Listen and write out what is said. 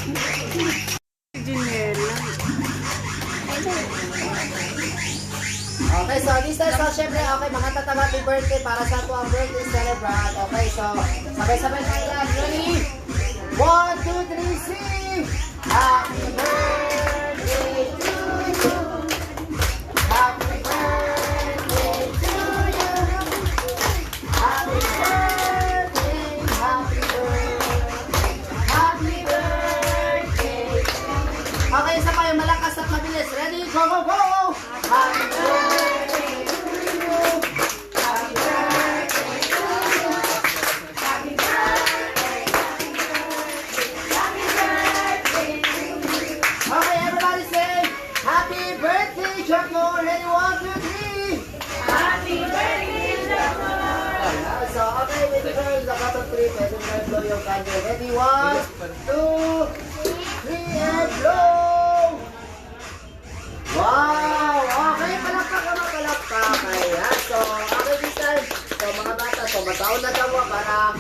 Okay, so this time, so syempre, okay, mga tatang happy birthday para sa ito ang birthday celebrant. Okay, so sabay-sabay tayo lang. Ready? 1, 2, 3, sing! Happy birthday to you! Happy birthday to you! Happy birthday, happy birthday, happy birthday! Okay, isa pa yung malakas at mabilis. Ready? Go, go, go! Happy birthday to you! Happy birthday to you! Happy birthday! Happy birthday to you! Okay, everybody say, Happy birthday, Choco! Ready? 1, 2, 3! Happy birthday, Choco! So, okay, with the girls, the cut of 3, pwede na blow yung candle. Ready? 1, 2, 3, and blow! Wow! Okay, palakpak ka mga palakpak. Ayan. So, okay, this time. So, mga bata, so, mataon na daw para